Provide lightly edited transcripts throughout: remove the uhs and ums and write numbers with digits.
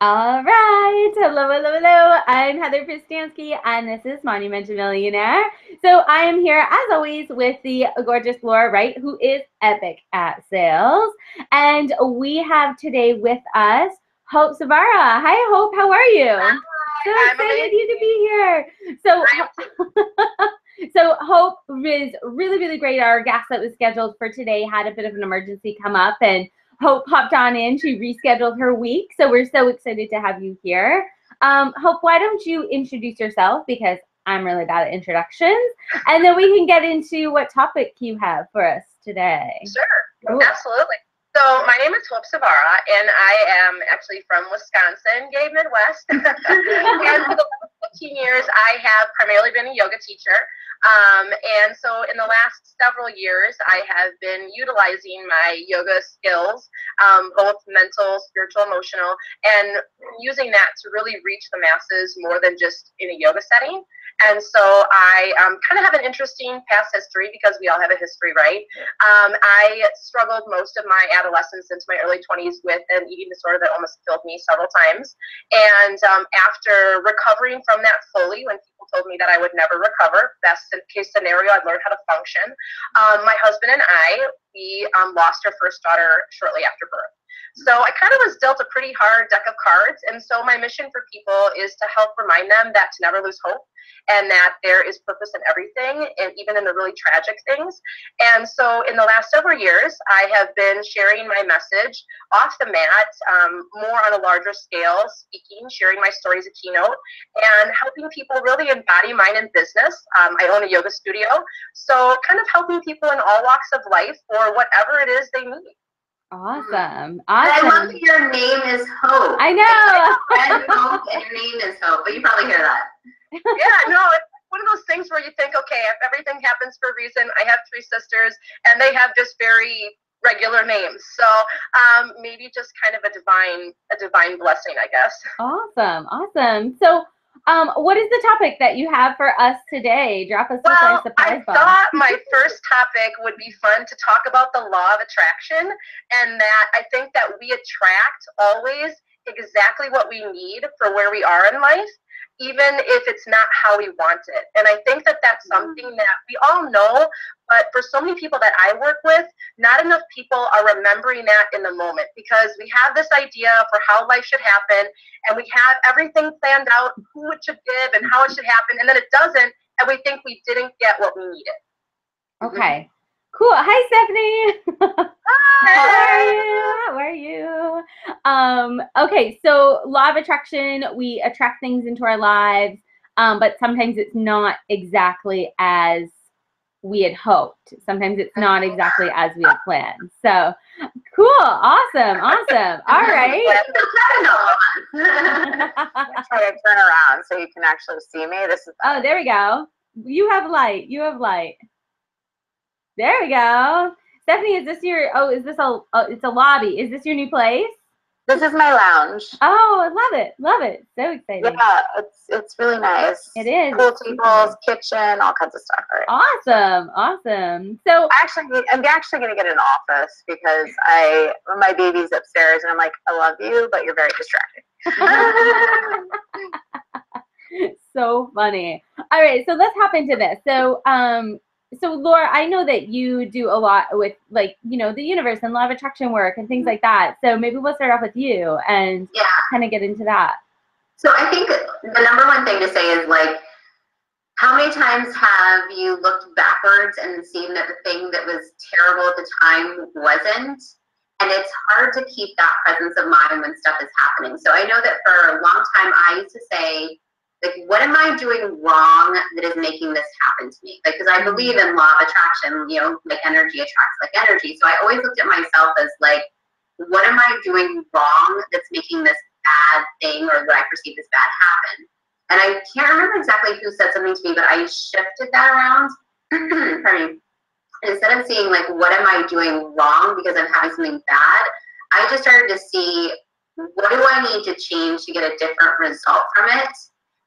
All right. Hello, hello, hello. I'm Heather Pristansky, and this is Monumental Millionaire. So I am here, as always, with the gorgeous Laura Wright, who is epic at sales. And we have today with us Hope Zvara. Hi, Hope. How are you? Hi, So excited you to be here. So, so Hope is really, really great. Our guest that was scheduled for today had a bit of an emergency come up, and Hope hopped on in. She rescheduled her week. So we're so excited to have you here. Hope, why don't you introduce yourself, because I'm really bad at introductions, and then we can get into what topic you have for us today. Sure, Ooh. Absolutely. So my name is Hope Zvara, and I am actually from Wisconsin, gay Midwest. And for the last 15 years, I have primarily been a yoga teacher. And so in the last several years, I have been utilizing my yoga skills, both mental, spiritual, emotional, and using that to really reach the masses more than just in a yoga setting. And so I kind of have an interesting past history, because we all have a history, right? I struggled most of my adolescence into my early 20s with an eating disorder that almost killed me several times. And after recovering from that fully, when people told me that I would never recover, best case scenario, I'd learned how to function. My husband and we lost our first daughter shortly after birth. So I kind of was dealt a pretty hard deck of cards. And so my mission for people is to help remind them that to never lose hope, and that there is purpose in everything, and even in the really tragic things. And so in the last several years, I have been sharing my message off the mat, more on a larger scale, speaking, sharing my story as a keynote, and helping people really embody mind in business. I own a yoga studio, so kind of helping people in all walks of life for whatever it is they need. Awesome. Awesome. I love that your name is Hope. I know. And Hope, and your name is Hope, but you probably hear that. Yeah, no, it's one of those things where you think, okay, if everything happens for a reason. I have 3 sisters, and they have just very regular names. So maybe just kind of a divine blessing, I guess. Awesome. Awesome. So what is the topic that you have for us today? Drop us with our surprise bomb. I thought my first topic would be fun to talk about the law of attraction, and that I think that we attract always exactly what we need for where we are in life, even if it's not how we want it. And I think that that's something that we all know, but for so many people that I work with, not enough people are remembering that in the moment, because we have this idea for how life should happen, and we have everything planned out, who it should give and how it should happen, and then it doesn't, and we think we didn't get what we needed. Okay. Cool. Hi, Stephanie. Hi. How are you? Okay, so law of attraction, we attract things into our lives, but sometimes it's not exactly as we had hoped. Sometimes it's not exactly as we had planned. So cool. Awesome. Awesome. All right. Try to turn around so you can actually see me. This is oh, there we go. You have light. You have light. There we go. Stephanie, is this your, is this it's a lobby. Is this your new place? This is my lounge. Oh, I love it. Love it. So exciting. Yeah, it's really nice. It is. Pool tables, kitchen, all kinds of stuff. Right? Awesome. Awesome. So I'm actually going to get an office, because my baby's upstairs, and I'm like, I love you, but you're very distracting. So funny. All right, so let's hop into this. So Laura, I know that you do a lot with, like, the universe and law of attraction work and things like that. So maybe we'll start off with you and kind of get into that. So I think the number one thing to say is, like, how many times have you looked backwards and seen that the thing that was terrible at the time wasn't? And it's hard to keep that presence of mind when stuff is happening. So I know that for a long time I used to say, like, what am I doing wrong that is making this happen to me? Like, because I believe in law of attraction, like energy attracts like energy. So I always looked at myself as, like, what am I doing wrong that's making this bad thing, or what I perceive as bad, happen? And I can't remember exactly who said something to me, but I shifted that around. Pardon me. Instead of seeing, like, what am I doing wrong because I'm having something bad, I just started to see, what do I need to change to get a different result from it?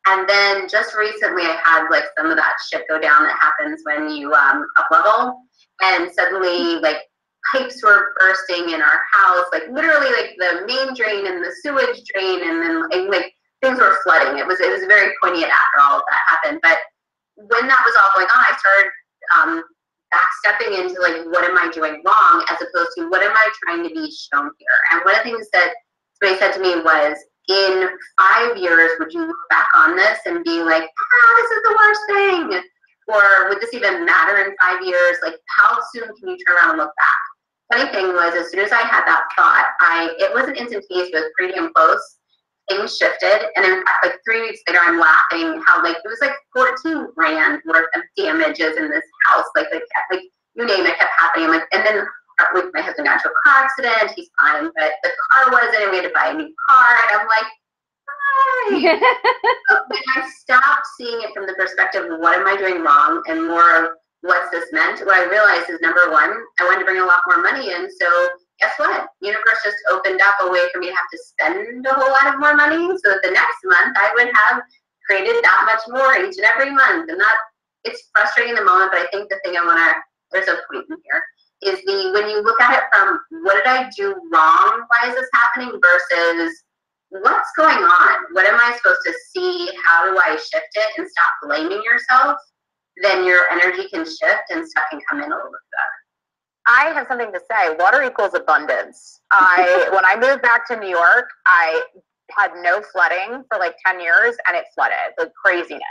And then just recently I had, like, some of that shit go down that happens when you up level, and suddenly, like, pipes were bursting in our house, like literally like the main drain and the sewage drain, and then like things were flooding. It was very poignant after all of that happened. But when that was all going on, I started backstepping into like, what am I doing wrong, as opposed to what am I trying to be shown here? And one of the things that somebody said to me was, in 5 years, would you look back on this and be like, this is the worst thing? Or would this even matter in 5 years? Like, how soon can you turn around and look back? Funny thing was, as soon as I had that thought, it wasn't instantaneous, but it was pretty damn close. Things shifted, and in fact, like 3 weeks later, I'm laughing how like it was like 14 grand worth of damages in this house. Like you name it, kept happening. I'm like, and then my husband got into a car accident. He's fine, but the car wasn't, and we had to buy a new car. And I'm like, hi. When I stopped seeing it from the perspective of what am I doing wrong, and more of what's this meant, what I realized is, number one, I wanted to bring a lot more money in. So guess what? Universe just opened up a way for me to have to spend a whole lot of more money, so that the next month I would have created that much more each and every month. And that, it's frustrating in the moment, but I think the thing there's a point in here, is when you look at it from what did I do wrong? Why is this happening? Versus what's going on? What am I supposed to see? How do I shift it and stop blaming yourself? Then your energy can shift and stuff can come in a little bit better. I have something to say. Water equals abundance. When I moved back to New York, I had no flooding for like 10 years, and it flooded, like craziness.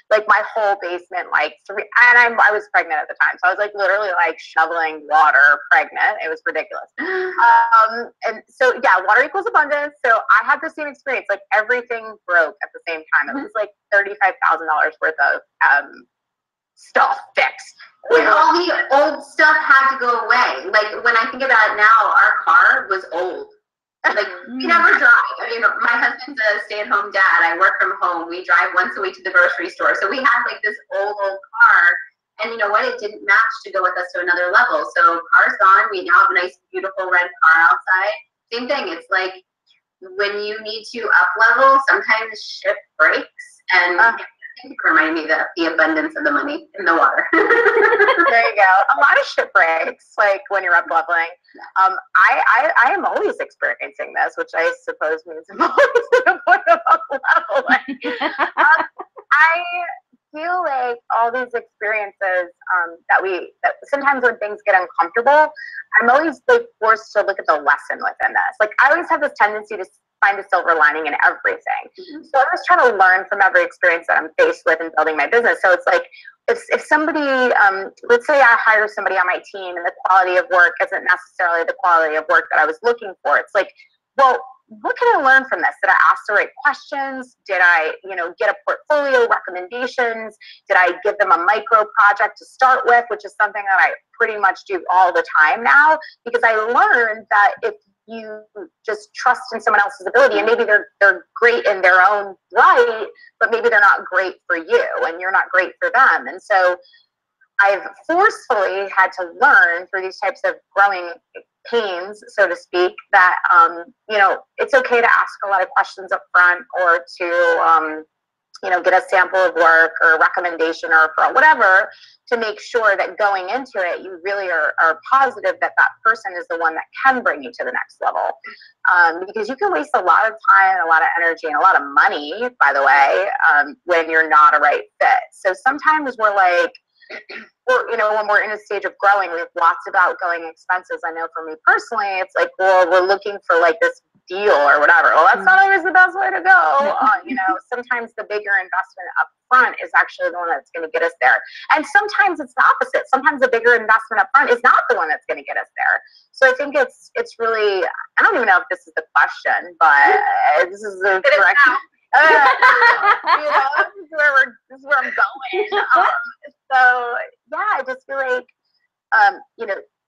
Like my whole basement, and I was pregnant at the time, so I was like literally like shoveling water pregnant. It was ridiculous. And so yeah, water equals abundance. So I had the same experience. Like everything broke at the same time. It was like $35,000 worth of stuff fixed. When all the old stuff had to go away. Like when I think about it now, our car was old. Like we never drive. You know, my husband's a stay-at-home dad. I work from home. We drive once a week to the grocery store. So we had like this old car, and you know what? It didn't match to go with us to another level. So car's gone. We now have a nice, beautiful red car outside. Same thing. It's like when you need to up level, sometimes ship breaks, and thank you for reminding me that the abundance of the money in the water. There you go. A lot of shipwrecks, like when you're up leveling. I am always experiencing this, which I suppose means I'm always to the point of up leveling. I feel like all these experiences that sometimes when things get uncomfortable, I'm always like forced to look at the lesson within this. Like I always have this tendency to find a silver lining in everything. So I was trying to learn from every experience that I'm faced with in building my business. So it's like, if somebody, let's say I hire somebody on my team and the quality of work isn't necessarily the quality of work that I was looking for. It's like, well, what can I learn from this? Did I ask the right questions? Did I, get a portfolio, recommendations? Did I give them a micro project to start with, which is something that I pretty much do all the time now, because I learned that if you just trust in someone else's ability, and maybe they're great in their own right, but maybe they're not great for you and you're not great for them. And so I've forcefully had to learn through these types of growing pains, so to speak, that it's okay to ask a lot of questions up front, or to get a sample of work or a recommendation or for whatever, to make sure that going into it, you really are positive that that person is the one that can bring you to the next level. Because you can waste a lot of time and a lot of energy and a lot of money, by the way, when you're not a right fit. So sometimes we're like, when we're in a stage of growing, we have lots of outgoing expenses. I know for me personally, it's like, well, we're looking for like this deal or whatever. Well, that's not always the best way to go. Sometimes the bigger investment up front is actually the one that's going to get us there. And sometimes it's the opposite. Sometimes the bigger investment up front is not the one that's going to get us there. So I think it's really, I don't even know if this is the question, but this is the correct. This is where I'm going. So yeah, I just feel like,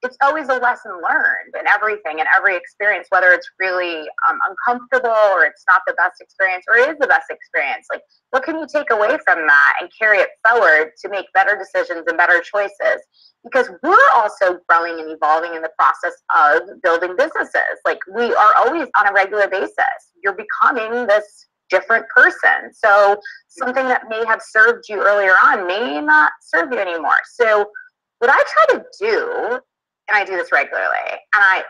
it's always a lesson learned in everything, in every experience, whether it's really uncomfortable or it's not the best experience or it is the best experience. Like, what can you take away from that and carry it forward to make better decisions and better choices? Because we're also growing and evolving in the process of building businesses. Like, we are always on a regular basis. You're becoming this different person. So something that may have served you earlier on may not serve you anymore. So what I try to do and I do this regularly, and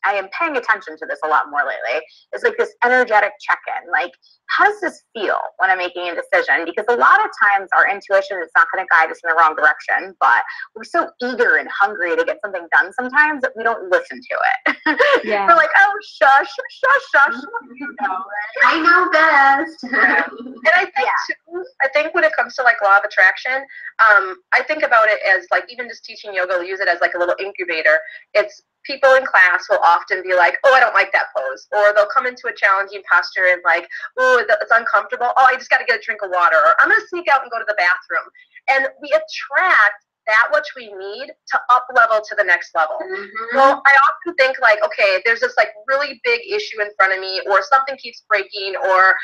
I am paying attention to this a lot more lately, is like this energetic check-in. Like, how does this feel when I'm making a decision? Because a lot of times our intuition is not going to guide us in the wrong direction, but we're so eager and hungry to get something done sometimes that we don't listen to it. Yeah. We're like, oh, shush, shush, shush. You know, right? I know best. And I think too, I think when it comes to like law of attraction, I think about it as like, even just teaching yoga, we'll use it as like a little incubator. It's people in class will often be like, oh, I don't like that pose. Or they'll come into a challenging posture and like, oh, it's uncomfortable. Oh, I just got to get a drink of water. Or I'm going to sneak out and go to the bathroom. And we attract that which we need to up level to the next level. Mm-hmm. Well, I often think like, okay, there's this like really big issue in front of me, or something keeps breaking, or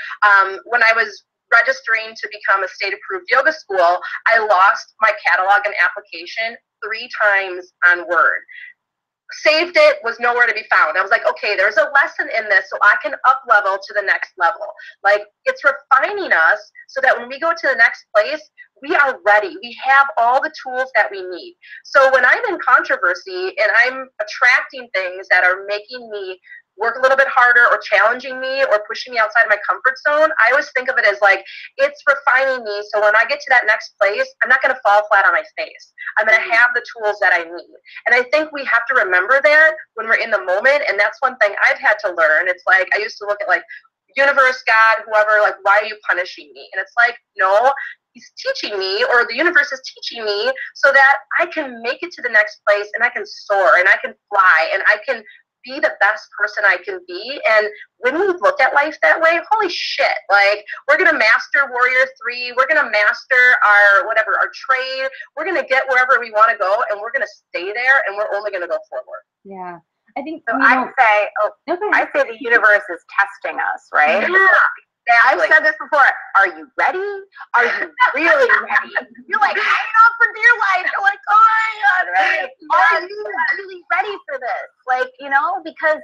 when I was registering to become a state approved yoga school, I lost my catalog and application 3 times on Word. Saved it, was nowhere to be found. I was like, okay, there's a lesson in this, so I can up level to the next level. Like, it's refining us so that when we go to the next place, we are ready. We have all the tools that we need. So when I'm in controversy and I'm attracting things that are making me work a little bit harder, or challenging me, or pushing me outside of my comfort zone, I always think of it as like, it's refining me, so when I get to that next place, I'm not going to fall flat on my face. I'm going to have the tools that I need. And I think we have to remember that when we're in the moment, and that's one thing I've had to learn. It's like, I used to look at like, universe, God, whoever, like, why are you punishing me? And it's like, no, he's teaching me, or the universe is teaching me so that I can make it to the next place, and I can soar, and I can fly, and I can be the best person I can be. And when we look at life that way, holy shit, like, we're going to master Warrior 3, we're going to master our whatever, our trade, we're going to get wherever we want to go, and we're going to stay there, and we're only going to go forward. Yeah. I think so. I say the universe is testing us, right? Yeah. I've said this before. Are you ready? Are you really ready? You're like hanging on for dear life. You're like, oh my God, right? Are you really ready for this? Like, you know, because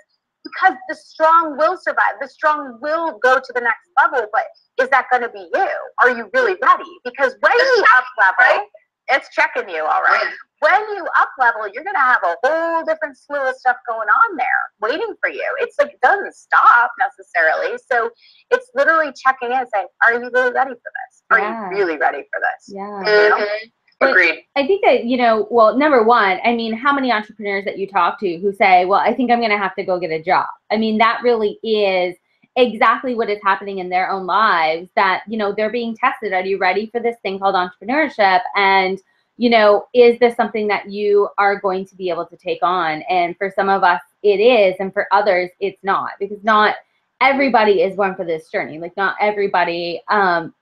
the strong will survive. The strong will go to the next level. But is that going to be you? Are you really ready? Because when you up level, it's checking you, all right. When you up level, you're going to have a whole different slew of stuff going on there waiting for you. It's like, it doesn't stop necessarily. So it's literally checking in and saying, are you really ready for this? Are you really ready for this? Yeah. Mm-hmm. Agreed. I think that, you know, well, number one, I mean, how many entrepreneurs that you talk to who say, well, I think I'm going to have to go get a job. I mean, that really is exactly what is happening in their own lives, that, you know, they're being tested. Are you ready for this thing called entrepreneurship? And, you know, is this something that you are going to be able to take on? And for some of us, it is. And for others, it's not, because not everybody is one for this journey. Like, not everybody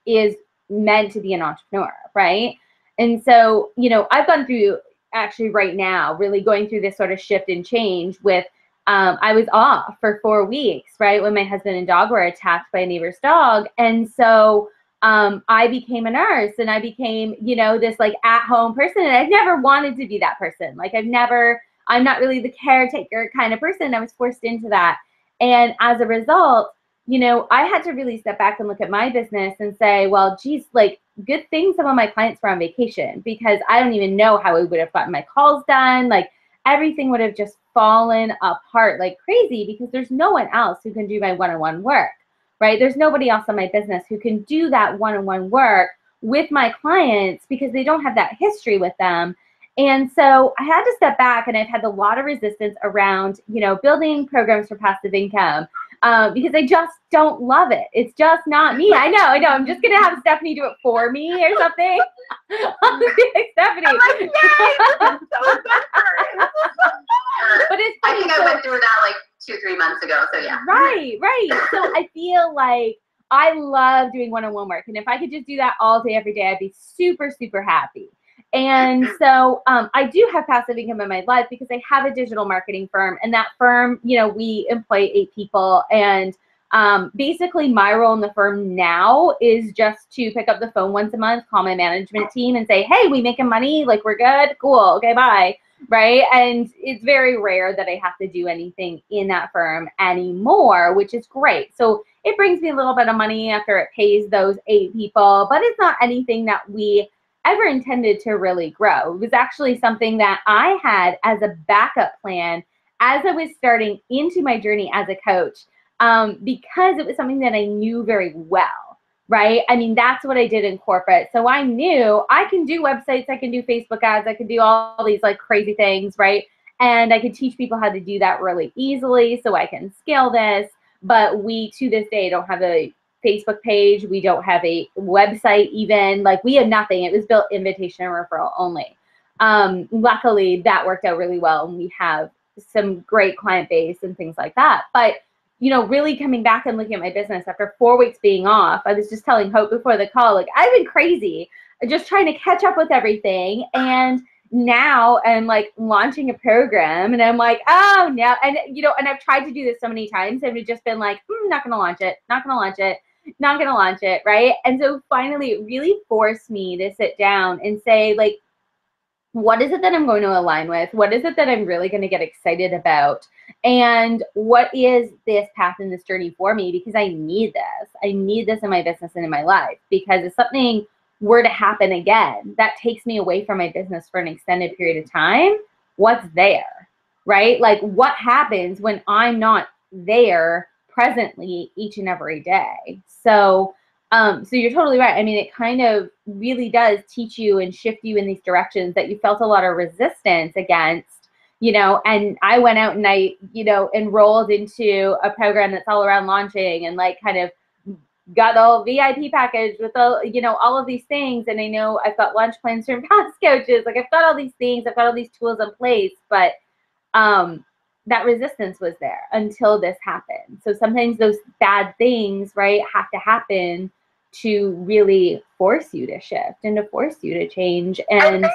is meant to be an entrepreneur, right? And so, you know, I've gone through, actually right now, really going through this sort of shift and change with, I was off for 4 weeks, right, when my husband and dog were attacked by a neighbor's dog. And so I became a nurse, and I became, you know, this like at-home person. And I've never wanted to be that person. Like, I'm not really the caretaker kind of person. I was forced into that. And as a result, you know, I had to really step back and look at my business and say, well, geez, like, good thing some of my clients were on vacation, because I don't even know how I would have gotten my calls done. Like, everything would have just fallen apart like crazy, because there's no one else who can do my one-on-one work, right? There's nobody else in my business who can do that one-on-one work with my clients, because they don't have that history with them. And so I had to step back, and I've had a lot of resistance around, you know, building programs for passive income, because I just don't love it. It's just not me. I know. I'm just going to have Stephanie do it for me or something. I'll be like, Stephanie. I'm like, yay, so good for it. But it's I think I went through that like 2-3 months ago. So yeah. Right. So I feel like I love doing one-on-one work. And if I could just do that all day, every day, I'd be super, super happy. And so I do have passive income in my life, because I have a digital marketing firm, and that firm, you know, we employ 8 people. And basically my role in the firm now is just to pick up the phone once a month, call my management team and say, hey, we making money? Like, we're good? Cool. Okay, bye. Right. And it's very rare that I have to do anything in that firm anymore, which is great. So it brings me a little bit of money after it pays those 8 people, but it's not anything that we ever intended to really grow. It was actually something that I had as a backup plan as I was starting into my journey as a coach, because it was something that I knew very well, right? I mean, that's what I did in corporate. So I knew I can do websites, I can do Facebook ads, I can do all these like crazy things, right? And I could teach people how to do that really easily so I can scale this. But we, to this day, don't have a Facebook page. We don't have a website even. Like, we have nothing. It was built invitation and referral only. Luckily, that worked out really well, and we have some great client base and things like that. But, you know, really coming back and looking at my business after 4 weeks being off, I was just telling Hope before the call, like, I've been crazy just trying to catch up with everything. And now I'm like launching a program, and I'm like, oh no. And, you know, and I've tried to do this so many times, and we've just been like, not going to launch it, not going to launch it, not going to launch it. Right. And so finally it really forced me to sit down and say, like, what is it that I'm going to align with? What is it that I'm really going to get excited about? And what is this path in this journey for me? Because I need this. I need this in my business and in my life, because if something were to happen again that takes me away from my business for an extended period of time, what's there, right? Like, what happens when I'm not there presently each and every day? So you're totally right. I mean, it kind of really does teach you and shift you in these directions that you felt a lot of resistance against, you know. And I went out and I, you know, enrolled into a program that's all around launching, and like kind of got the whole VIP package with all, you know, all of these things. And I know I've got lunch plans from past coaches. Like, I've got all these things, I've got all these tools in place, but that resistance was there until this happened. So sometimes those bad things, right, have to happen to really force you to shift and to force you to change. And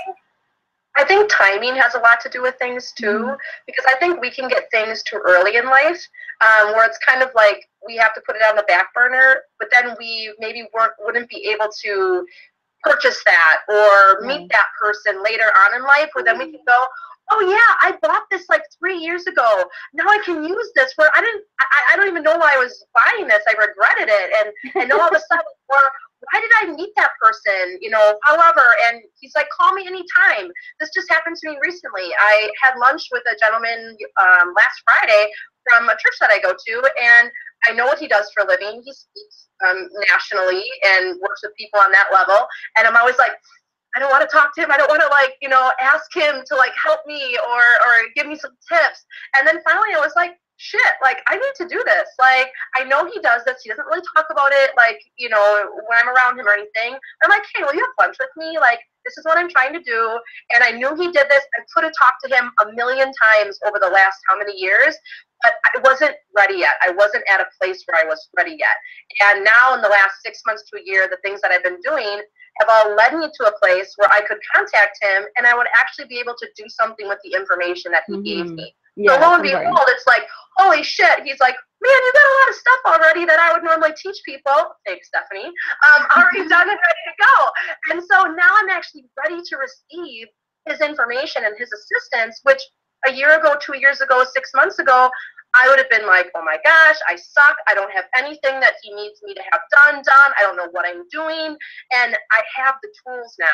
I think timing has a lot to do with things too, because I think we can get things too early in life, where it's kind of like we have to put it on the back burner, but then we maybe wouldn't be able to purchase that or meet that person later on in life, where then we can go, oh yeah, I bought this like 3 years ago. Now I can use this. Where I don't even know why I was buying this. I regretted it, and all of a sudden, or why did I meet that person? You know, however, and he's like, call me anytime. This just happened to me recently. I had lunch with a gentleman last Friday from a church that I go to, and I know what he does for a living. He speaks nationally and works with people on that level, and I'm always like, I don't want to talk to him. I don't want to, like, you know, ask him to like help me or give me some tips. And then finally I was like, shit, like, I need to do this. Like, I know he does this. He doesn't really talk about it, like, you know, when I'm around him or anything. I'm like, hey, will you have lunch with me? Like, this is what I'm trying to do. And I knew he did this. I could have talked to him a million times over the last how many years, but I wasn't ready yet. I wasn't at a place where I was ready yet. And now in the last 6 months to a year, the things that I've been doing have all led me to a place where I could contact him and I would actually be able to do something with the information that he gave me. Yeah, so lo and behold, it's like, holy shit. He's like, man, you got a lot of stuff already that I would normally teach people. Thanks, Stephanie. Already done and ready to go. And so now I'm actually ready to receive his information and his assistance, which a year ago, 2 years ago, 6 months ago, I would have been like, oh my gosh, I suck. I don't have anything that he needs me to have done. I don't know what I'm doing. And I have the tools now.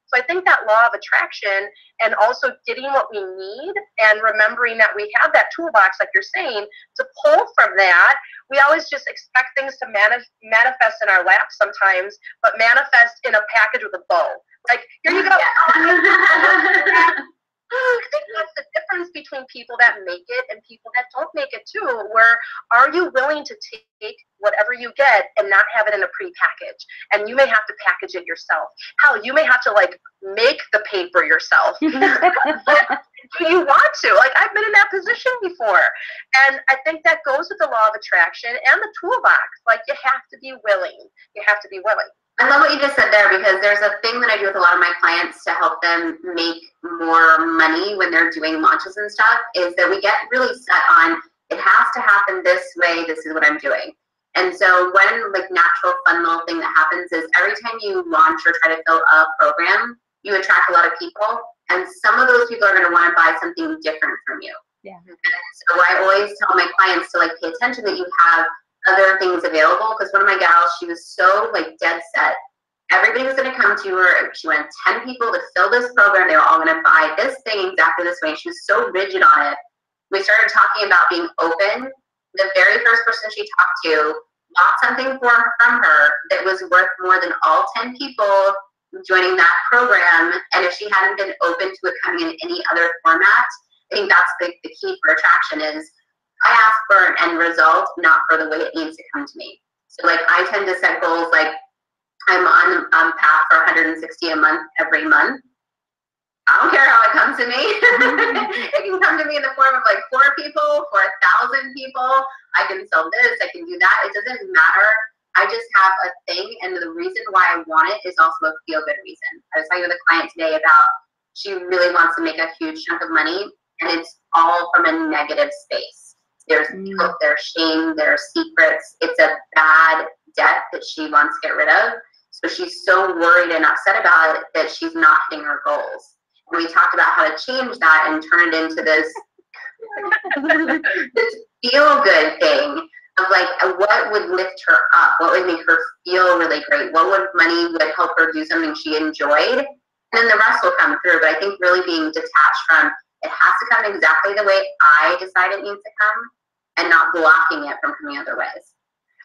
So I think that law of attraction and also getting what we need and remembering that we have that toolbox, like you're saying, to pull from that. We always just expect things to manifest in our lap sometimes, but manifest in a package with a bow. Like, here you go. I think that's the difference between people that make it and people that don't make it too, where are you willing to take whatever you get and not have it in a pre-package? And you may have to package it yourself. Hell, you may have to like make the paper yourself. Do you want to? Like, I've been in that position before. And I think that goes with the law of attraction and the toolbox. Like, you have to be willing. You have to be willing. I love what you just said there, because there's a thing that I do with a lot of my clients to help them make more money when they're doing launches and stuff, is that we get really set on, it has to happen this way, this is what I'm doing. And so one like natural fun little thing that happens is every time you launch or try to fill a program, you attract a lot of people, and some of those people are going to want to buy something different from you. Yeah. And so I always tell my clients to like pay attention that you have other things available, because one of my gals, she was so like dead set everybody was going to come to her. She wanted 10 people to fill this program. They were all going to buy this thing exactly this way. She was so rigid on it. We started talking about being open. The very first person she talked to bought something from her that was worth more than all 10 people joining that program. And if she hadn't been open to it coming in any other format, I think that's the key for attraction is I ask for an end result, not for the way it needs to come to me. So like I tend to set goals like I'm on path for 160 a month every month. I don't care how it comes to me. It can come to me in the form of like 4 people, 4,000 people. I can sell this, I can do that. It doesn't matter. I just have a thing, and the reason why I want it is also a feel-good reason. I was talking with a client today about she really wants to make a huge chunk of money, and it's all from a negative space. There's guilt, there's shame, there's secrets. It's a bad debt that she wants to get rid of. So she's so worried and upset about it that she's not hitting her goals. And we talked about how to change that and turn it into this, this feel-good thing of like what would lift her up, what would make her feel really great, what money would help her do something she enjoyed, and then the rest will come through. But I think really being detached from it has to come exactly the way I decide it needs to come and not blocking it from coming other ways.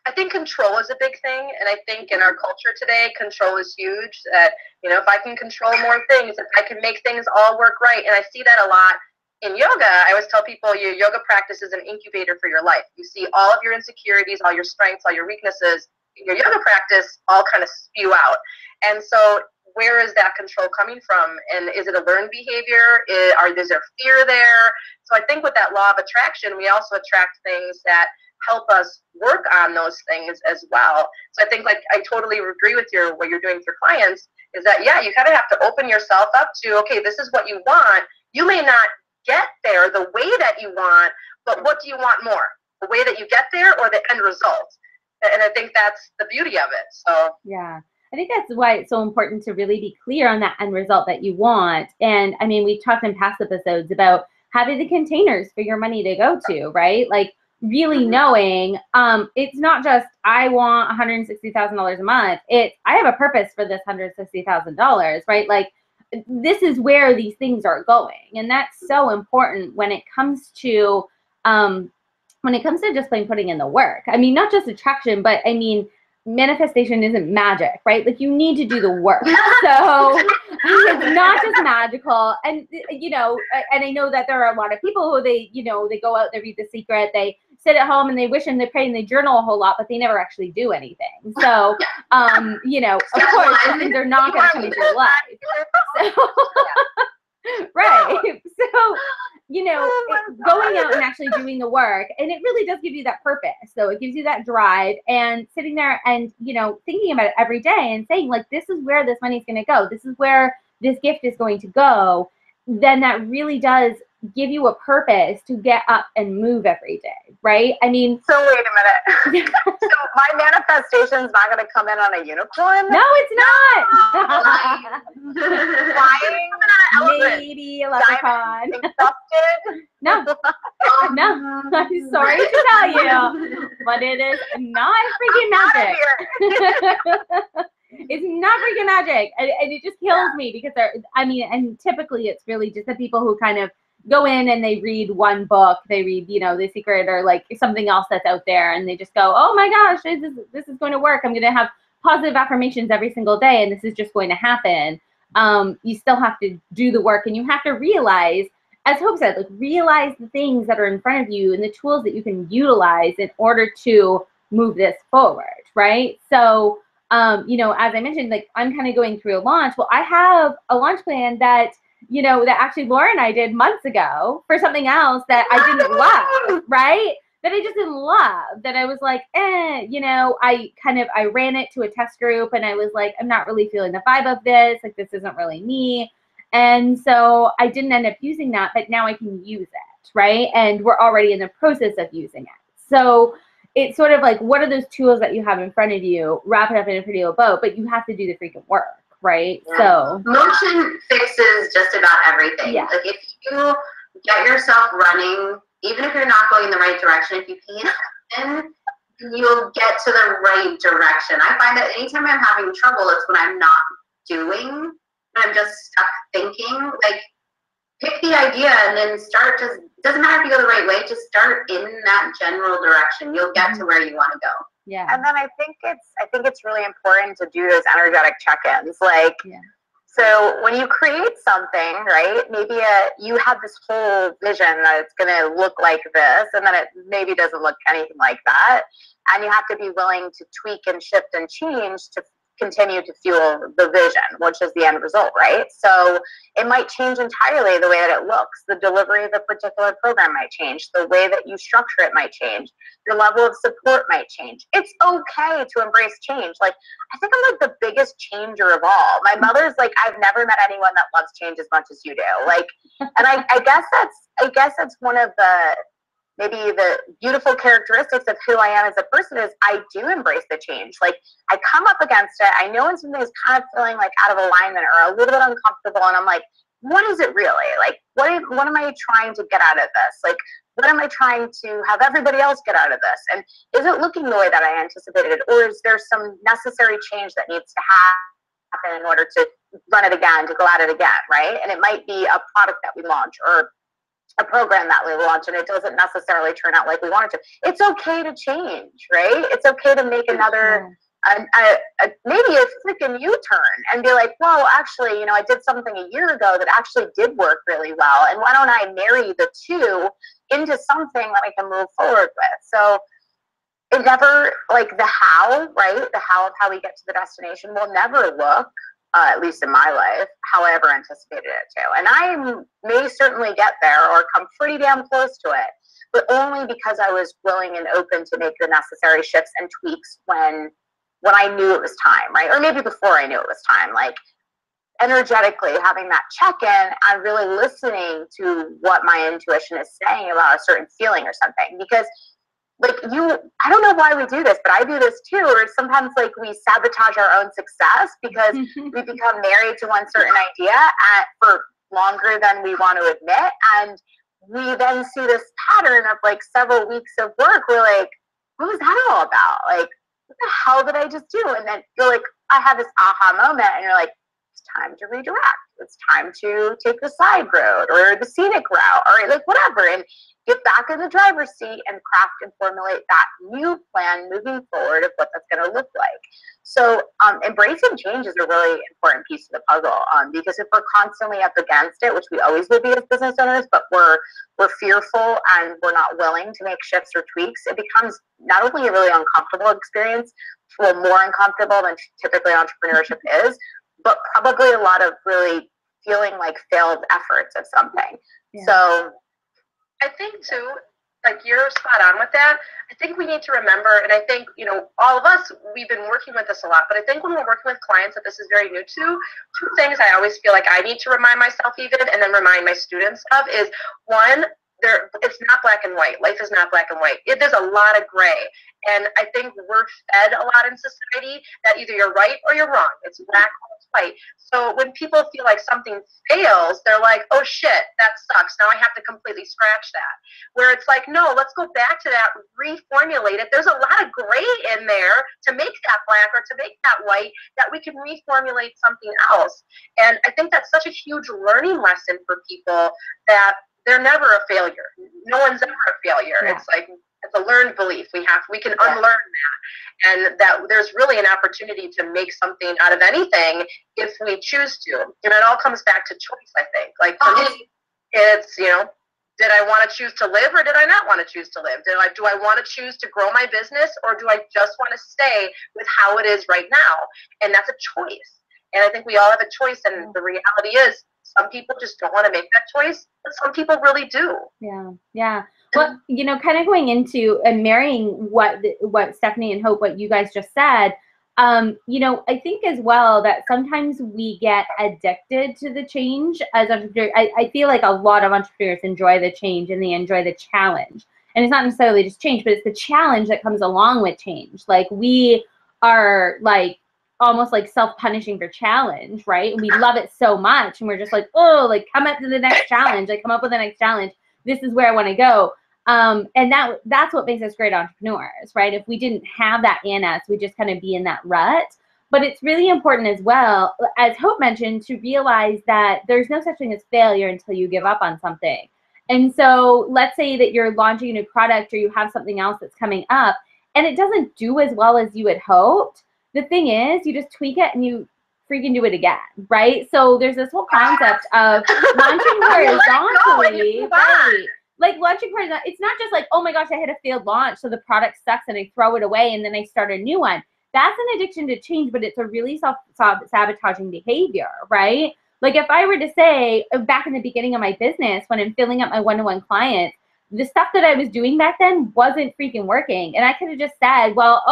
I think control is a big thing, and I think in our culture today, control is huge. That, you know, if I can control more things, if I can make things all work right, and I see that a lot in yoga. I always tell people your yoga practice is an incubator for your life. You see all of your insecurities, all your strengths, all your weaknesses in your yoga practice all kind of spew out. And so where is that control coming from? And is it a learned behavior? Is there fear there? So I think with that law of attraction, we also attract things that help us work on those things as well. So I think, like, I totally agree with what you're doing for clients is that, yeah, you kind of have to open yourself up to, okay, this is what you want. You may not get there the way that you want, but what do you want more? The way that you get there or the end result? And I think that's the beauty of it. So yeah, I think that's why it's so important to really be clear on that end result that you want. And I mean, we've talked in past episodes about having the containers for your money to go to, right? Like really knowing it's not just I want $160,000 a month. It's I have a purpose for this $160,000, right? Like this is where these things are going, and that's so important when it comes to just plain putting in the work. I mean, not just attraction, but I mean, manifestation isn't magic, right? Like you need to do the work. So it's not just magical. And you know, and I know that there are a lot of people who they go out, they read The Secret, they sit at home and they wish and they pray and they journal a whole lot, but they never actually do anything. So you know, of course things are not going to come into your life. So, right. So, you know, going out and actually doing the work, and it really does give you that purpose. So it gives you that drive, and sitting there and, you know, thinking about it every day and saying, like, this is where this money is going to go. This is where this gift is going to go. Then that really does give you a purpose to get up and move every day, right? I mean, so wait a minute. So my manifestation's not going to come in on a unicorn? No, it's not. Flying on an elephant. Maybe a leprechaun. Encrusted? No, no. I'm sorry to tell you, but it is not freaking magic. It's not freaking magic, and it just kills me because and typically it's really just the people who kind of go in and they read one book, they read, you know, The Secret or like something else that's out there, and they just go, oh my gosh, this is going to work. I'm going to have positive affirmations every single day, and this is just going to happen. You still have to do the work, and you have to realize, as Hope said, like realize the things that are in front of you and the tools that you can utilize in order to move this forward, right? So, you know, as I mentioned, like I'm kind of going through a launch. Well, I have a launch plan that, you know, that actually Laura and I did months ago for something else that I didn't love, right? That I just didn't love, that I was like, you know, I ran it to a test group and I was like, I'm not really feeling the vibe of this. Like, this isn't really me. And so I didn't end up using that, but now I can use it, right? And we're already in the process of using it. So it's sort of like, what are those tools that you have in front of you? Wrap it up in a pretty little bow, but you have to do the freaking work. Right. Yeah. So motion fixes just about everything. Yeah. Like if you get yourself running, even if you're not going in the right direction, if you pay attention, you'll get to the right direction. I find that anytime I'm having trouble, it's when I'm not doing, when I'm just stuck thinking. Like, pick the idea and then start. Just doesn't matter if you go the right way. Just start in that general direction. You'll get to where you want to go. Yeah. And then I think it's really important to do those energetic check-ins. Like, yeah. So when you create something, right, maybe you have this whole vision that it's going to look like this, and then it maybe doesn't look anything like that. And you have to be willing to tweak and shift and change to continue to fuel the vision, which is the end result, right? So it might change entirely the way that it looks. The delivery of a particular program might change. The way that you structure it might change. Your level of support might change. It's okay to embrace change. Like, I think I'm like the biggest changer of all. My mother's like, I've never met anyone that loves change as much as you do. Like, and I guess that's one of the, maybe the beautiful characteristics of who I am as a person is I do embrace the change. Like, I come up against it. I know when something is kind of feeling like out of alignment or a little bit uncomfortable, and I'm like, what is it really? Like, what am I trying to get out of this? Like, what am I trying to have everybody else get out of this? And is it looking the way that I anticipated, or is there some necessary change that needs to happen in order to run it again, to go at it again, right? And it might be a product that we launch or a program that we launch and it doesn't necessarily turn out like we want it to. It's okay to change, right? It's okay to make another, maybe a freaking U-turn and be like, whoa, actually, you know, I did something a year ago that actually did work really well. And why don't I marry the two into something that I can move forward with? So it never, like the how, right? The how of how we get to the destination will never look, at least in my life, how I ever anticipated it to. And I may certainly get there or come pretty damn close to it, but only because I was willing and open to make the necessary shifts and tweaks when I knew it was time, right? Or maybe before I knew it was time, like energetically having that check-in and really listening to what my intuition is saying about a certain feeling or something. Because like I don't know why we do this, but I do this too, or sometimes like we sabotage our own success because we become married to one certain idea for longer than we want to admit. And we then see this pattern of like several weeks of work. We're like, what was that all about? Like, what the hell did I just do? And then you're like, I had this aha moment and you're like, it's time to redirect. It's time to take the side road or the scenic route or like whatever. And get back in the driver's seat and craft and formulate that new plan moving forward of what that's going to look like. So embracing change is a really important piece of the puzzle because if we're constantly up against it, which we always will be as business owners, but we're fearful and we're not willing to make shifts or tweaks, it becomes not only a really uncomfortable experience, well, more uncomfortable than typically entrepreneurship is, but probably a lot of really feeling like failed efforts of something. Yeah. So I think too, like you're spot on with that. I think we need to remember, and I think, you know, all of us, we've been working with this a lot, but I think when we're working with clients that this is very new to, two things I always feel like I need to remind myself even, and then remind my students of is, one, it's not black and white. Life is not black and white. There's a lot of gray. And I think we're fed a lot in society that either you're right or you're wrong. It's black or it's white. So when people feel like something fails, they're like, oh shit, that sucks. Now I have to completely scratch that. Where it's like, no, let's go back to that, reformulate it. There's a lot of gray in there to make that black or to make that white that we can reformulate something else. And I think that's such a huge learning lesson for people that they're never a failure. No one's ever a failure. Yeah. It's like, it's a learned belief. We can unlearn that. And that there's really an opportunity to make something out of anything if we choose to. And it all comes back to choice, I think. Like for me, it's, you know, did I want to choose to live or did I not want to choose to live? Do I want to choose to grow my business or do I just want to stay with how it is right now? And that's a choice. And I think we all have a choice. And the reality is, some people just don't want to make that choice, but some people really do. Yeah, yeah. Well, you know, kind of going into and marrying what Stephanie and Hope, what you guys just said, you know, I think as well that sometimes we get addicted to the change as entrepreneurs. I feel like a lot of entrepreneurs enjoy the change and they enjoy the challenge. And it's not necessarily just change, but it's the challenge that comes along with change. Like we are like, almost like self-punishing for challenge, right? And we love it so much and we're just like, oh, like come up to the next challenge, like come up with the next challenge. This is where I want to go. And that's what makes us great entrepreneurs, right? If we didn't have that in us, we just kind of be in that rut. But it's really important as well, as Hope mentioned, to realize that there's no such thing as failure until you give up on something. And so let's say that you're launching a new product or you have something else that's coming up and it doesn't do as well as you had hoped. The thing is, you just tweak it and you freaking do it again, right? So there's this whole concept of launching horizontally, right? Like launching horizontally, it's not just like, oh my gosh, I had a failed launch, so the product sucks and I throw it away and then I start a new one. That's an addiction to change, but it's a really self-sabotaging behavior, right? Like if I were to say back in the beginning of my business, when I'm filling up my one-to-one clients, the stuff that I was doing back then wasn't freaking working. And I could have just said, well,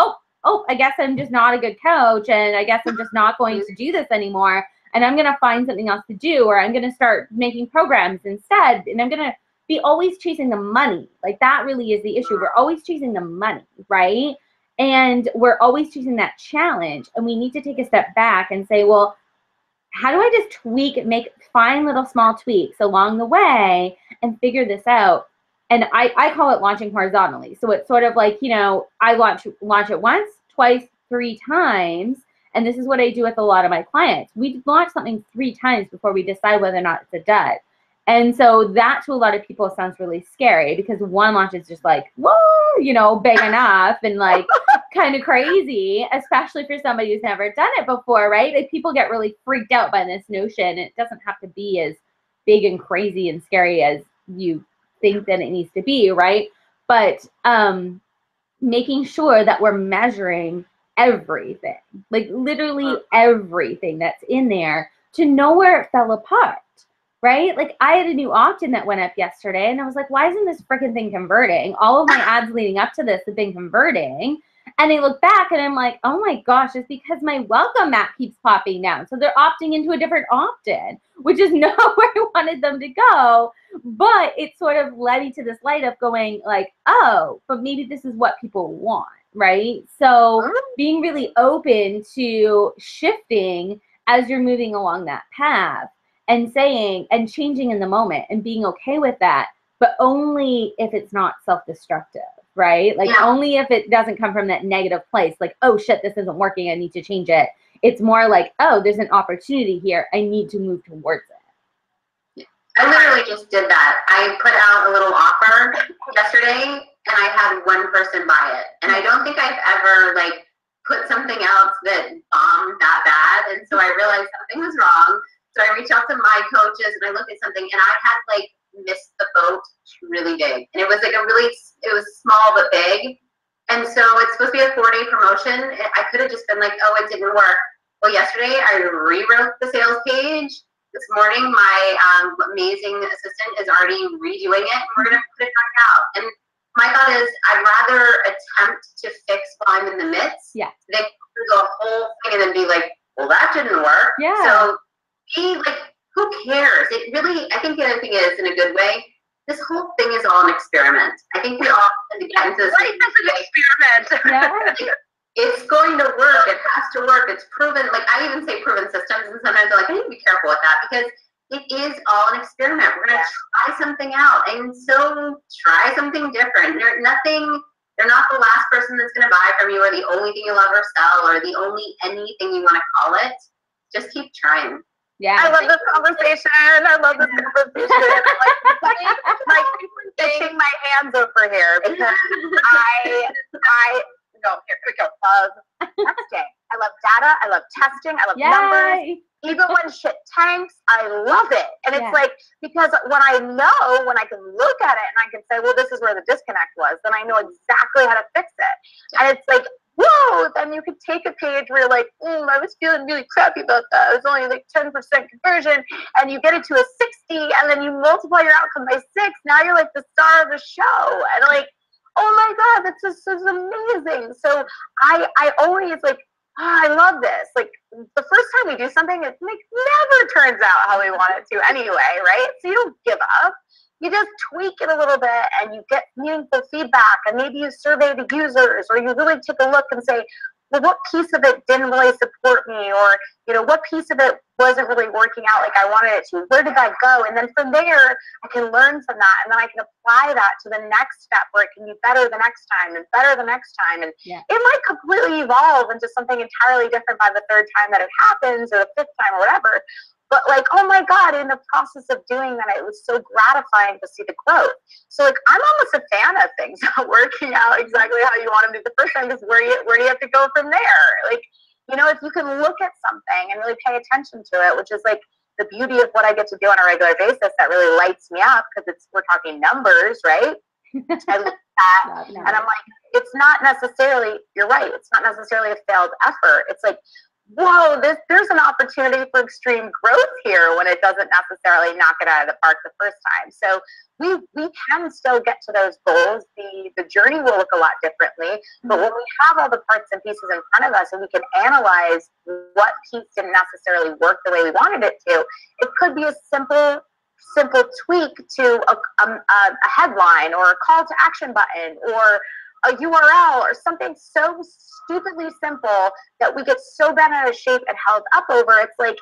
oh, I guess I'm just not a good coach and I guess I'm just not going to do this anymore. And I'm going to find something else to do, or I'm going to start making programs instead. And I'm going to be always chasing the money. Like that really is the issue. We're always chasing the money, right? And we're always choosing that challenge. And we need to take a step back and say, well, how do I just tweak, find little small tweaks along the way and figure this out? And I call it launching horizontally. So it's sort of like, you know, I launch it once, twice, 3 times. And this is what I do with a lot of my clients. We launch something 3 times before we decide whether or not it's a dud. And so that to a lot of people sounds really scary because one launch is just like, whoa, you know, big enough and like kind of crazy, especially for somebody who's never done it before, right? Like people get really freaked out by this notion. It doesn't have to be as big and crazy and scary as you think that it needs to be, right? But making sure that we're measuring everything, like literally everything that's in there to know where it fell apart. Right? Like I had a new opt-in that went up yesterday and I was like, why isn't this freaking thing converting? All of my ads leading up to this have been converting. And I look back and I'm like, oh my gosh, it's because my welcome mat keeps popping down. So they're opting into a different opt-in, which is not where I wanted them to go. But it sort of led me to this light of going like, oh, but maybe this is what people want, right? So being really open to shifting as you're moving along that path. And saying and changing in the moment and being okay with that, but only if it's not self-destructive, right? Like only if it doesn't come from that negative place, like, oh shit, this isn't working, I need to change it. It's more like, oh, there's an opportunity here, I need to move towards it. I literally just did that. I put out a little offer yesterday and I had one person buy it. And I don't think I've ever like put something else that bombed that bad. And so I realized something was wrong. So I reached out to my coaches and I looked at something and I had like missed the boat really big. And it was like it was small but big. And so it's supposed to be a 4-day promotion. I could have just been like, oh, it didn't work. Well, yesterday I rewrote the sales page. This morning my amazing assistant is already redoing it and we're going to put it back out. And my thought is I'd rather attempt to fix while I'm in the midst than go through the whole thing and then be like, well, that didn't work. Yeah. So like, who cares? It really, I think the other thing is, in a good way, this whole thing is all an experiment. I think we all tend to get into this. Life is an experiment. Yeah. It's going to work. It has to work. It's proven. Like, I even say proven systems, and sometimes I'm like, I need to be careful with that because it is all an experiment. We're going to try something out. And so try something different. They're not the last person that's going to buy from you or the only thing you'll ever sell or the only anything you want to call it. Just keep trying. Yeah. I love this conversation. Like pitching my hands over here because I no, here we go. Love testing. I love data. I love testing. I love numbers. Even when shit tanks, I love it. And it's like, because when I can look at it and I can say, well, this is where the disconnect was, then I know exactly how to fix it. And it's like, whoa, then you could take a page where you're like, I was feeling really crappy about that. It was only like 10% conversion. And you get it to a 60 and then you multiply your outcome by 6. Now you're like the star of the show. And like, oh my God, this is amazing. So I always like, I love this. Like the first time we do something, it like never turns out how we want it to anyway, right? So you don't give up. You just tweak it a little bit and you get meaningful feedback and maybe you survey the users or you really take a look and say, well, what piece of it didn't really support me, or, you know, what piece of it wasn't really working out like I wanted it to? Where did that go? And then from there, I can learn from that, and then I can apply that to the next step where it can be better the next time and better the next time. And it might completely evolve into something entirely different by the third time that it happens, or the fifth time, or whatever. But like, oh my God, in the process of doing that, it was so gratifying to see the growth. So like, I'm almost a fan of things not working out exactly how you want them to the first time, because where do you have to go from there? Like, you know, if you can look at something and really pay attention to it, which is like the beauty of what I get to do on a regular basis, that really lights me up, because we're talking numbers, right? I look at that and I'm like, it's not necessarily, you're right, it's not necessarily a failed effort. It's like, whoa, there's an opportunity for extreme growth here when it doesn't necessarily knock it out of the park the first time. So we can still get to those goals. The journey will look a lot differently, but when we have all the parts and pieces in front of us and we can analyze what piece didn't necessarily work the way we wanted it to, it could be a simple tweak to a headline, or a call to action button, or a URL, or something so stupidly simple that we get so bent out of shape and held up over. It's like,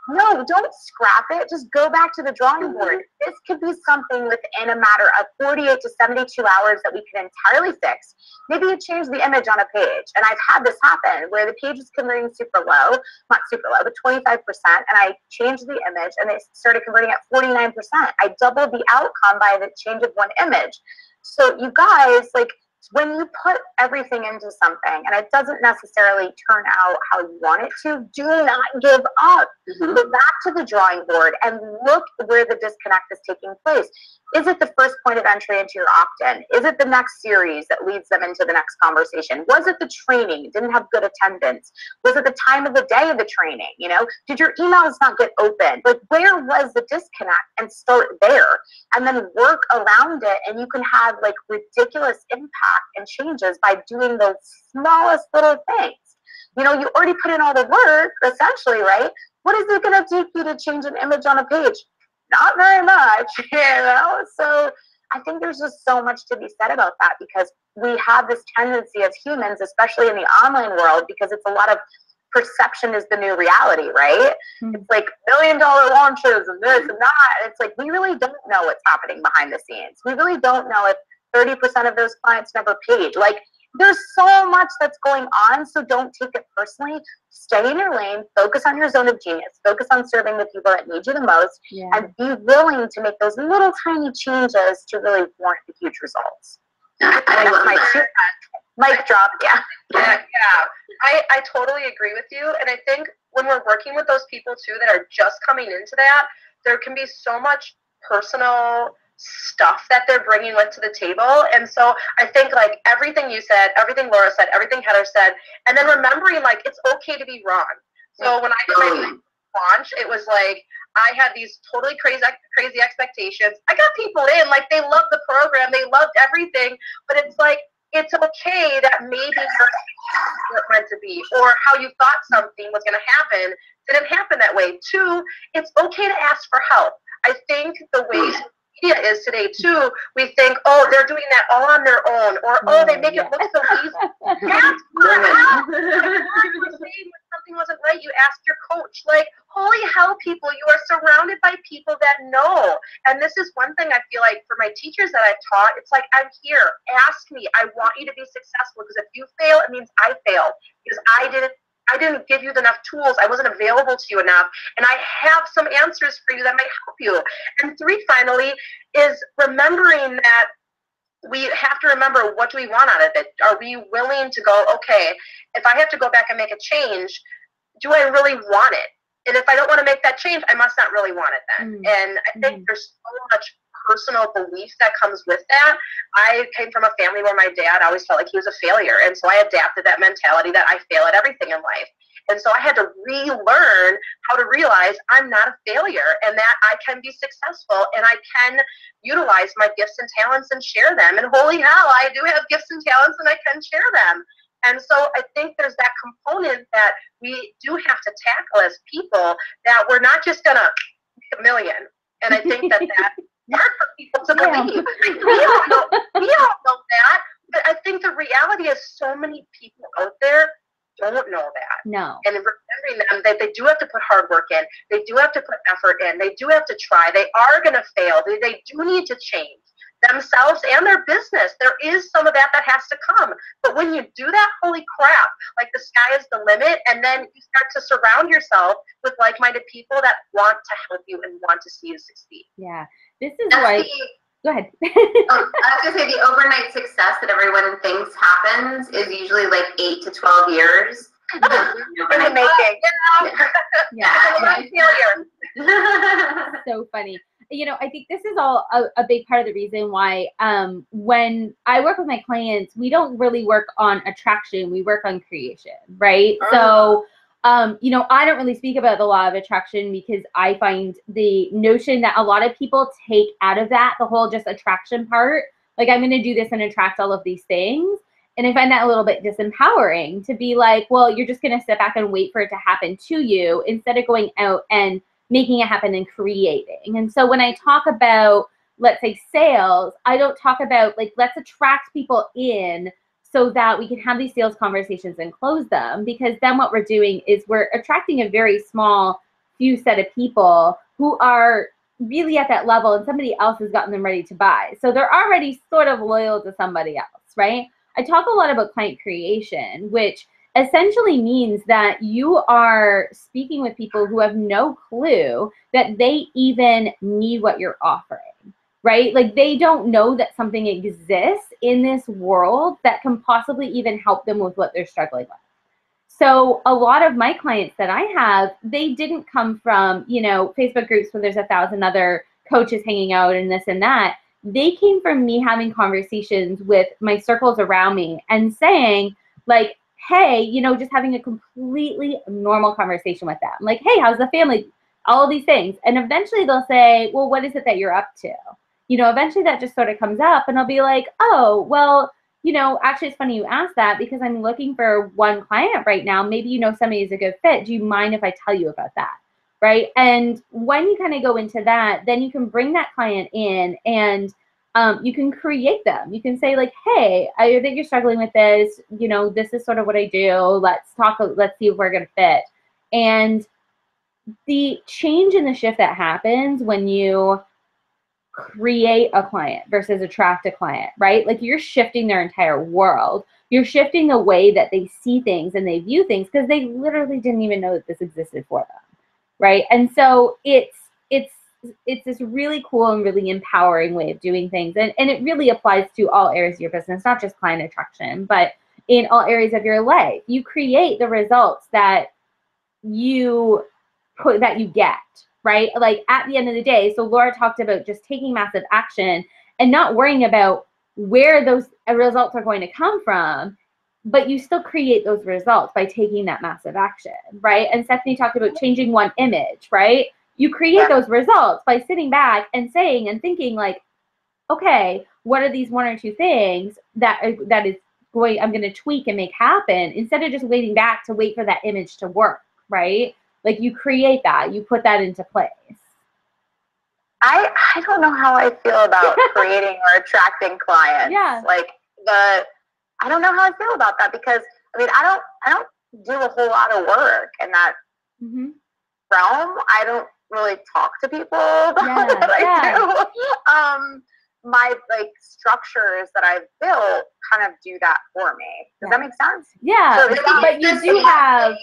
no, don't scrap it. Just go back to the drawing board. This could be something within a matter of 48 to 72 hours that we can entirely fix. Maybe you change the image on a page. And I've had this happen where the page is converting super low, not super low, but 25%. And I changed the image and they started converting at 49%. I doubled the outcome by the change of one image. So you guys, like, when you put everything into something and it doesn't necessarily turn out how you want it to, do not give up. Go back to the drawing board and look where the disconnect is taking place. Is it the first point of entry into your opt-in? Is it the next series that leads them into the next conversation? Was it the training? Didn't have good attendance? Was it the time of the day of the training? You know, did your emails not get opened? Like, where was the disconnect? And start there, and then work around it, and you can have like ridiculous impact and changes by doing those smallest little things. You know, you already put in all the work, essentially, right? What is it going to take you to change an image on a page? Not very much, you know? So I think there's just so much to be said about that, because we have this tendency as humans, especially in the online world, because it's a lot of perception is the new reality, right? It's like $1 million launches and this and that. And it's like, we really don't know what's happening behind the scenes. We really don't know if 30% of those clients never paid. Like, there's so much that's going on, so don't take it personally. Stay in your lane, focus on your zone of genius, focus on serving the people that need you the most, and be willing to make those little tiny changes to really warrant the huge results. That's my mic drop, yeah. I totally agree with you, and I think when we're working with those people too that are just coming into that, there can be so much personal stuff that they're bringing with to the table. And so I think like everything you said, everything Laura said, everything Heather said, and then remembering like it's okay to be wrong. So when I did my launch, it was like I had these totally crazy expectations. I got people in, like they loved the program, they loved everything, but it's like, it's okay that maybe you're meant to be, or how you thought something was going to happen didn't happen that way. Two, it's okay to ask for help. I think the way media is today too, we think, oh, they're doing that all on their own, or oh, they make it look so easy. Ask for help. When something wasn't right, you ask your coach. Like, holy hell, people, you are surrounded by people that know. And this is one thing I feel like for my teachers that I've taught, it's like, I'm here. Ask me. I want you to be successful, because if you fail, it means I failed, because I didn't give you enough tools. I wasn't available to you enough. And I have some answers for you that might help you. And three, finally, is remembering that we have to remember, what do we want out of it? Are we willing to go, okay, if I have to go back and make a change, do I really want it? And if I don't want to make that change, I must not really want it then. And I think there's so much personal belief that comes with that. I came from a family where my dad always felt like he was a failure. And so I adapted that mentality that I fail at everything in life. And so I had to relearn how to realize I'm not a failure, and that I can be successful, and I can utilize my gifts and talents and share them. And holy hell, I do have gifts and talents, and I can share them. And so I think there's that component that we do have to tackle as people, that we're not just going to make $1 million. And I think that's hard for people to believe. We all know that. But I think the reality is so many people out there don't know that. No. And remembering them that they do have to put hard work in. They do have to put effort in. They do have to try. They are going to fail. They do need to change themselves and their business. There is some of that has to come. But when you do that, holy crap, like the sky is the limit. And then you start to surround yourself with like-minded people that want to help you and want to see you succeed. Yeah. This is why. Go ahead. I was going to say the overnight success that everyone thinks happens is usually like 8 to 12 years. In the making. So funny. You know, I think this is all a big part of the reason why when I work with my clients, we don't really work on attraction. We work on creation, right? So, you know, I don't really speak about the law of attraction because I find the notion that a lot of people take out of that, the whole just attraction part, like I'm going to do this and attract all of these things. And I find that a little bit disempowering to be like, well, you're just going to sit back and wait for it to happen to you instead of going out and making it happen and creating. And so when I talk about, let's say, sales, I don't talk about like, let's attract people in so that we can have these sales conversations and close them, because then what we're doing is we're attracting a very small few set of people who are really at that level and somebody else has gotten them ready to buy. So they're already sort of loyal to somebody else, right? I talk a lot about client creation, which essentially means that you are speaking with people who have no clue that they even need what you're offering, right? Like they don't know that something exists in this world that can possibly even help them with what they're struggling with. So a lot of my clients that I have, they didn't come from, you know, Facebook groups where there's 1,000 other coaches hanging out and this and that. They came from me having conversations with my circles around me and saying like, hey, you know, just having a completely normal conversation with them. Like, hey, how's the family? All of these things. And eventually they'll say, well, what is it that you're up to? You know, eventually that just sort of comes up and I'll be like, oh, well, you know, actually it's funny you asked that because I'm looking for one client right now. Maybe you know somebody is a good fit. Do you mind if I tell you about that? Right? And when you kind of go into that, then you can bring that client in and you can create them. You can say like, hey, I think you're struggling with this. You know, this is sort of what I do. Let's talk. Let's see if we're going to fit. And the change in the shift that happens when you create a client versus attract a client, right? Like you're shifting their entire world. You're shifting the way that they see things and they view things because they literally didn't even know that this existed for them, right? And so it's this really cool and really empowering way of doing things. And it really applies to all areas of your business, not just client attraction, but in all areas of your life. You create the results that you get, right? Like at the end of the day, so Laura talked about just taking massive action and not worrying about where those results are going to come from, but you still create those results by taking that massive action, right? And Stephanie talked about changing one image, right? You create those results by sitting back and saying and thinking like, okay, what are these one or two things that I'm going to tweak and make happen instead of just waiting back to wait for that image to work, right? Like you create that, you put that into place. I don't know how I feel about creating or attracting clients. Yeah. Like I don't know how I feel about that because I mean I don't do a whole lot of work in that realm. I don't really talk to people about what I do. My like structures that I've built kind of do that for me. Does that make sense? Yeah. So but you do have.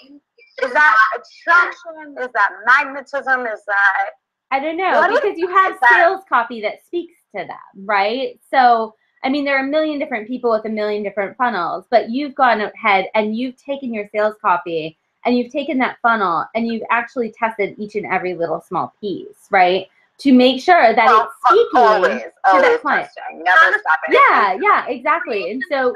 Is that attraction? Is that magnetism? Is that? I don't know, because you have sales copy that speaks to them, right? So, I mean, there are a million different people with a million different funnels, but you've gone ahead and you've taken your sales copy and you've taken that funnel and you've actually tested each and every little small piece, right? To make sure that it's speaking to that client. Never stopping. Yeah, exactly. And so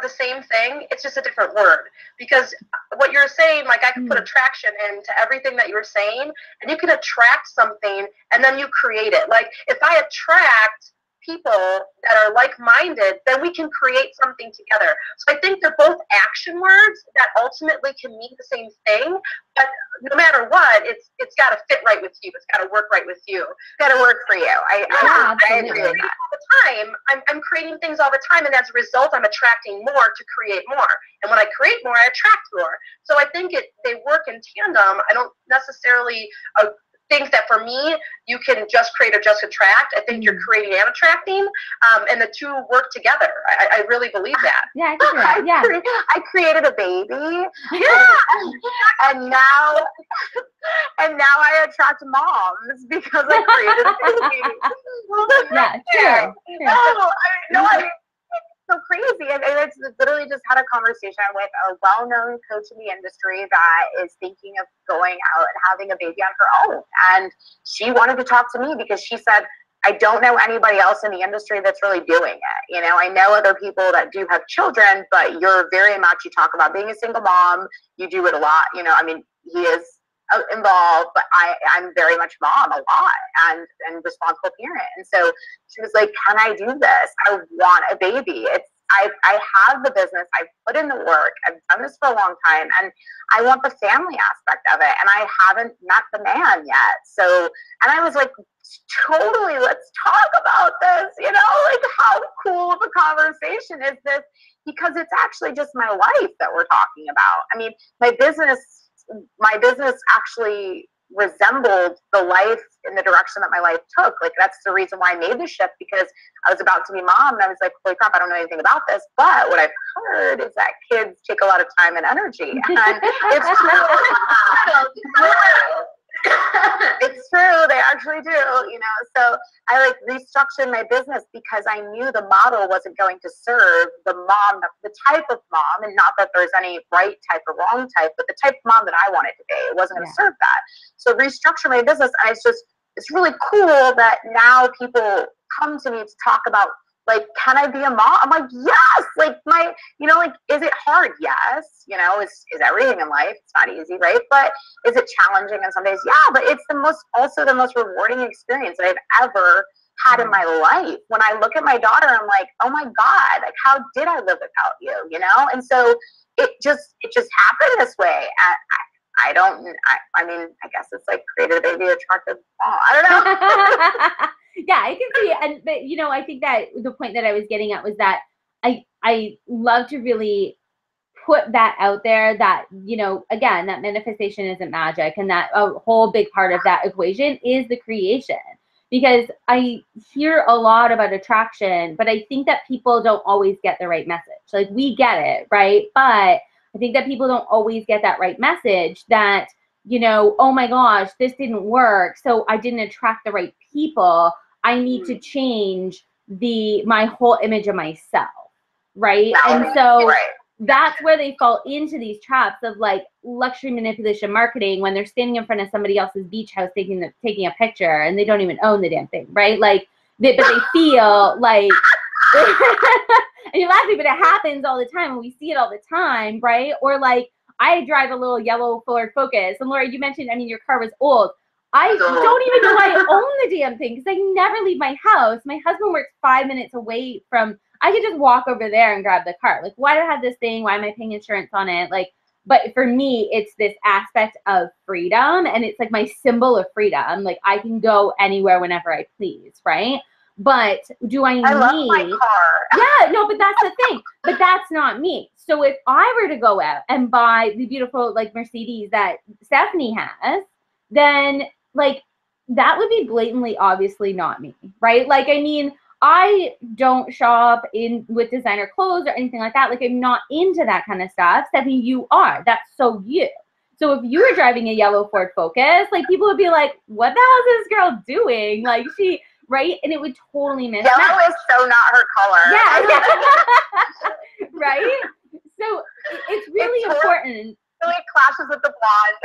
the same thing, it's just a different word, because what you're saying, like I can put attraction into everything that you're saying and you can attract something and then you create it. Like if I attract people that are like-minded, then we can create something together. So I think they're both action words that ultimately can mean the same thing, but no matter what, it's got to fit right with you. It's got to work right with you. It's got to work for you. I agree with that. All the time, I'm creating things all the time, and as a result, I'm attracting more to create more. And when I create more, I attract more. So I think they work in tandem. I don't necessarily think that for me, you can just create or just attract. I think you're creating and attracting, and the two work together. I really believe that. Yeah, I can do that. Yeah. I created a baby. and now I attract moms because I created a baby. Yeah, true. It's so crazy. It's literally just had a conversation with a well-known coach in the industry that is thinking of going out and having a baby on her own. And she wanted to talk to me because she said, I don't know anybody else in the industry that's really doing it. You know, I know other people that do have children, but you're very much, you talk about being a single mom. You do it a lot. You know, I mean, he is involved, but I'm very much mom a lot and responsible parent. And so she was like, can I do this? I want a baby. I have the business. I've put in the work. I've done this for a long time, and I want the family aspect of it. And I haven't met the man yet. So, and I was like, totally, let's talk about this. You know, like, how cool of a conversation is this? Because it's actually just my life that we're talking about. I mean, my business actually resembled the life in the direction that my life took. Like, that's the reason why I made the shift, because I was about to be mom and I was like, holy crap, I don't know anything about this. But what I've heard is that kids take a lot of time and energy. And it's true. It's true. They actually do, you know. So I restructured my business because I knew the model wasn't going to serve the mom, the type of mom, and not that there's any right type or wrong type, but the type of mom that I wanted to be. It wasn't going to serve that. So restructure my business. And it's really cool that now people come to me to talk about, like, can I be a mom? I'm like, yes. Like, is it hard? Yes. You know, is everything in life? It's not easy, right? But is it challenging in some days? Yeah, but it's also the most rewarding experience that I've ever had in my life. When I look at my daughter, I'm like, oh my God, like, how did I live without you? You know? And so it just happened this way. I mean, I guess it's like created a baby, attractive mom. I don't know. Yeah, I can see. But you know, I think that the point that I was getting at was that I love to really put that out there, that, you know, again, that manifestation isn't magic, and that a whole big part of that equation is the creation. Because I hear a lot about attraction, but I think that people don't always get the right message. Like, we get it, right? But I think that people don't always get that right message, that, you know, oh my gosh, this didn't work, so I didn't attract the right people. I need to change my whole image of myself, right? And so that's where they fall into these traps of, like, luxury manipulation marketing, when they're standing in front of somebody else's beach house taking a picture, and they don't even own the damn thing, right? Like, but they feel like, and you're laughing, but it happens all the time, and we see it all the time, right? Or, like, I drive a little yellow Ford Focus, and Laura, you mentioned, I mean, your car was old. I don't even know I own the damn thing, because I never leave my house. My husband works 5 minutes away from, I could just walk over there and grab the car. Like, why do I have this thing? Why am I paying insurance on it? Like, but for me, it's this aspect of freedom, and it's like my symbol of freedom. Like, I can go anywhere whenever I please, right? But do I love my car. Yeah, no, but that's the thing. But that's not me. So if I were to go out and buy the beautiful, like, Mercedes that Stephanie has, then, like, that would be blatantly, obviously not me, right? Like, I mean, I don't shop with designer clothes or anything like that. Like, I'm not into that kind of stuff. Stephanie, you are. That's so you. So if you were driving a yellow Ford Focus, like, people would be like, what the hell is this girl doing? Like, right? And it would totally miss Yellow is so not her color. Yeah. Right? So it's really important. It really clashes with the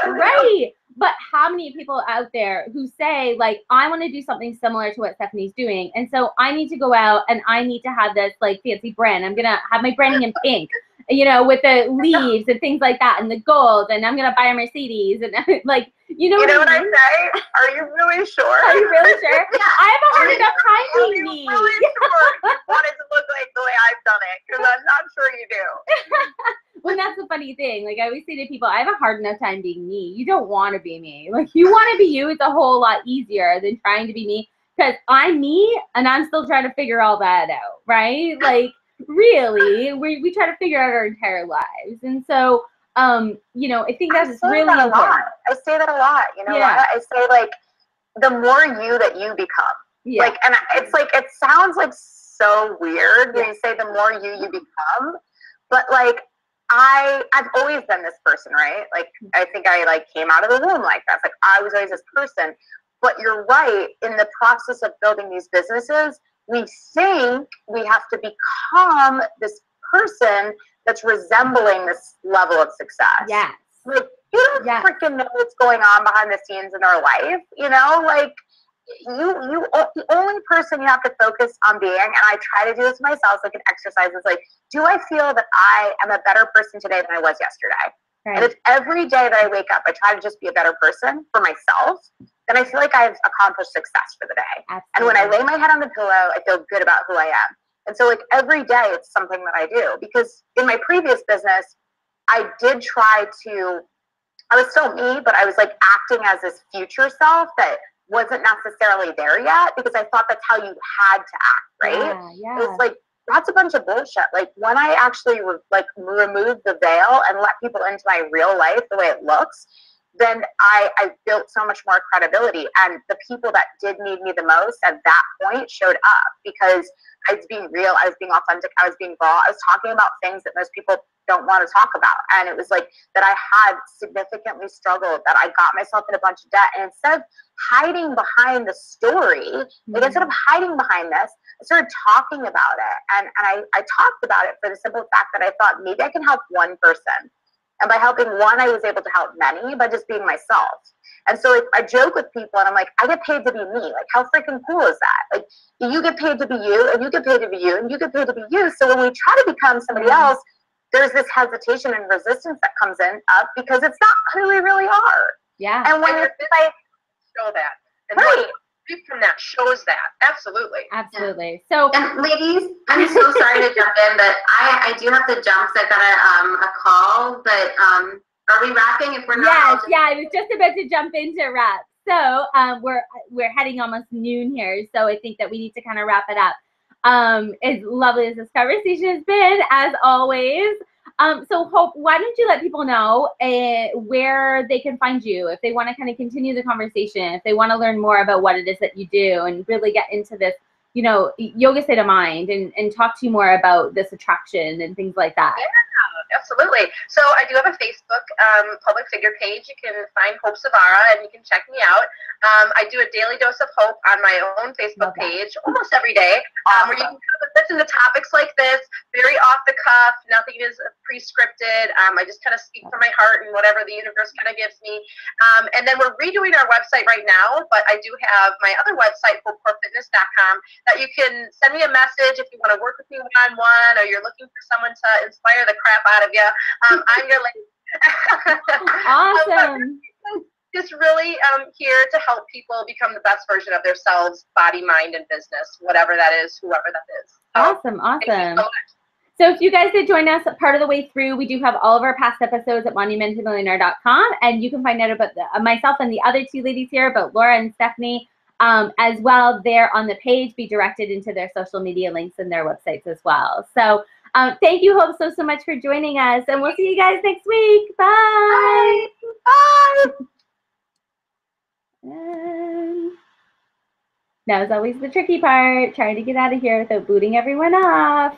blonde. Right. But how many people out there who say, like, I want to do something similar to what Stephanie's doing, and so I need to go out and I need to have this, like, fancy brand. I'm going to have my branding in pink, you know, with the leaves and things like that, and the gold, and I'm going to buy a Mercedes, and, like, You know what I say? Are you really sure? Are you really sure? I have a hard enough time being me. Really sure you want it to look like the way I've done it, because I'm not sure you do. Well, that's the funny thing. Like I always say to people, I have a hard enough time being me. You don't want to be me. Like you want to be you. It's a whole lot easier than trying to be me, because I'm me and I'm still trying to figure all that out, right? Like really, we try to figure out our entire lives. And so, you know, I think that's really important. I say that a lot. You know what? I say, like, the more you that you become. Yeah. Like, and it's like, it sounds like so weird when you say the more you become, but like, I've always been this person, right? Like, I think I like came out of the womb like that. It's like, I was always this person. But you're right, in the process of building these businesses, we think we have to become this person that's resembling this level of success. Yes. Like, you don't freaking know what's going on behind the scenes in their life, you know? Like, the only person you have to focus on being, and I try to do this myself, like an exercise, is like, do I feel that I am a better person today than I was yesterday? Right. And if every day that I wake up, I try to just be a better person for myself, then I feel like I've accomplished success for the day. Absolutely. And when I lay my head on the pillow, I feel good about who I am. And so like every day it's something that I do, because in my previous business, I did try to, I was still me, but I was like acting as this future self that wasn't necessarily there yet, because I thought that's how you had to act, right? Yeah. It was like, that's a bunch of bullshit. Like when I actually removed the veil and let people into my real life the way it looks, then I built so much more credibility. And the people that did need me the most at that point showed up, because I was being real, I was being authentic, I was being raw, I was talking about things that most people don't want to talk about. And it was like that I had significantly struggled, that I got myself in a bunch of debt. And instead of hiding behind the story, like instead of hiding behind this, I started talking about it. And I talked about it for the simple fact that I thought maybe I can help one person. And by helping one, I was able to help many by just being myself. And so like, I joke with people and I'm like, I get paid to be me. Like, how freaking cool is that? Like, you get paid to be you, and you get paid to be you, and you get paid to be you. So when we try to become somebody else, there's this hesitation and resistance that comes up, because it's not who we really are. Yeah. And when you're like, show that. And right. From that shows that. Absolutely. Absolutely. So, and ladies, I'm so sorry to jump in, but I do have to jump, because I got a call. But are we wrapping? If we're not, yes, I was just about to jump into wrap. So we're heading almost noon here, so I think that we need to kind of wrap it up. As lovely as this conversation has been, as always. So Hope, why don't you let people know where they can find you if they want to kind of continue the conversation, if they want to learn more about what it is that you do and really get into this, you know, yoga state of mind, and talk to you more about this attraction and things like that. Yeah, absolutely. So I do have a Facebook public figure page. You can find Hope Zvara, and you can check me out. I do a daily dose of hope on my own Facebook page almost every day, where you can listen to topics like this, very off the cuff. Nothing is pre-scripted. I just kind of speak from my heart and whatever the universe kind of gives me. And then we're redoing our website right now, but I do have my other website, hopecorefitness.com, that you can send me a message if you want to work with me one-on-one, or you're looking for someone to inspire the crap out of you. I'm your lady. Awesome. Just really here to help people become the best version of themselves, body, mind, and business, whatever that is, whoever that is. Awesome. So if you guys did join us part of the way through, we do have all of our past episodes at monumentalmillionaire.com, and you can find out about myself and the other two ladies here, about Laura and Stephanie, as well there on the page, be directed into their social media links and their websites as well. So thank you, Hope, so much for joining us, and we'll see you guys next week. Bye. Bye. That was always the tricky part, trying to get out of here without booting everyone off.